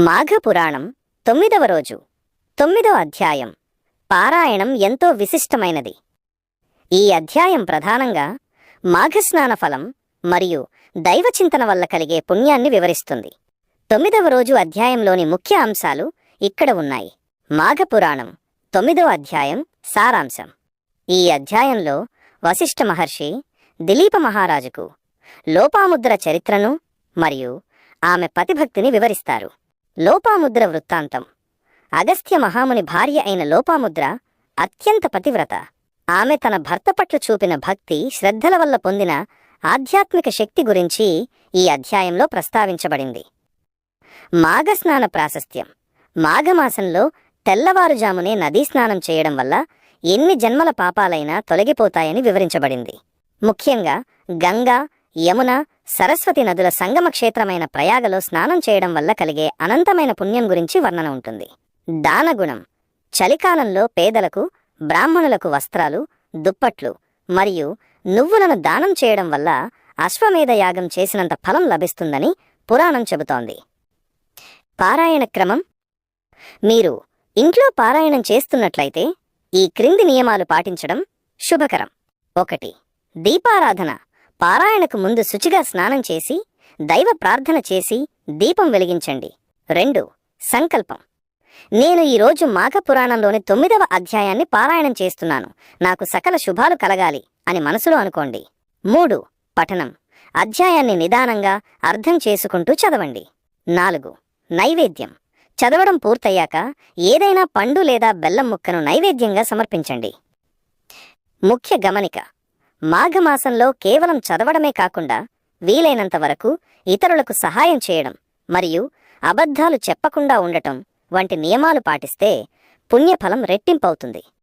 మాఘపురాణం 9వ రోజు 9వ అధ్యాయం. పారాయణం ఎంతో విశిష్టమైనది. ఈ అధ్యాయం ప్రధానంగా మాఘస్నాన ఫలం మరియు దైవచింతన వల్ల కలిగే పుణ్యాన్ని వివరిస్తుంది. 9వ రోజు అధ్యాయంలోని ముఖ్య అంశాలు ఇక్కడ ఉన్నాయి. మాఘపురాణం 9వ అధ్యాయం సారాంశం. ఈ అధ్యాయంలో వశిష్ఠ మహర్షి దిలీప మహారాజుకు లోపాముద్ర చరిత్రను మరియు ఆమె పతిభక్తిని వివరిస్తారు. లోపాముద్ర వృత్తాంతం. అగస్త్య మహాముని భార్య అయిన లోపాముద్ర అత్యంత పతివ్రత. ఆమె తన భర్త పట్ల చూపిన భక్తి, శ్రద్ధల వల్ల పొందిన ఆధ్యాత్మిక శక్తి గురించి ఈ అధ్యాయంలో ప్రస్తావించబడింది. మాఘస్నాన ప్రాశస్త్యం. మాఘమాసంలో తెల్లవారుజామునే నదీస్నానం చేయడం వల్ల ఎన్ని జన్మల పాపాలైనా తొలగిపోతాయని వివరించబడింది. ముఖ్యంగా గంగా, యమున, సరస్వతి నదుల సంగమ క్షేత్రమైన ప్రయాగలో స్నానం చేయడం వల్ల కలిగే అనంతమైన పుణ్యం గురించి వర్ణన ఉంటుంది. దానగుణం. చలికాలంలో పేదలకు, బ్రాహ్మణులకు వస్త్రాలు, దుప్పట్లు మరియు నువ్వులను దానం చేయడం వల్ల అశ్వమేధ యాగం చేసినంత ఫలం లభిస్తుందని పురాణం చెబుతోంది. పారాయణ క్రమం. మీరు ఇంట్లో పారాయణం చేస్తున్నట్లయితే ఈ క్రింది నియమాలు పాటించడం శుభకరం. 1. దీపారాధన. పారాయణకు ముందు శుచిగా స్నానం చేసి దైవ ప్రార్థన చేసి దీపం వెలిగించండి. 2. సంకల్పం. నేను ఈరోజు మాఘపురాణంలోని 9వ అధ్యాయాన్ని పారాయణం చేస్తున్నాను, నాకు సకల శుభాలు కలగాలి అని మనసులో అనుకోండి. 3. పఠనం. అధ్యాయాన్ని నిదానంగా అర్థం చేసుకుంటూ చదవండి. 4. నైవేద్యం. చదవడం పూర్తయ్యాక ఏదైనా పండు లేదా బెల్లం ముక్కను నైవేద్యంగా సమర్పించండి. ముఖ్య గమనిక. మాఘమాసంలో కేవలం చదవడమే కాకుండా వీలైనంత వరకు ఇతరులకు సహాయం చేయడం మరియు అబద్ధాలు చెప్పకుండా ఉండటం వంటి నియమాలు పాటిస్తే పుణ్యఫలం రెట్టింపవుతుంది.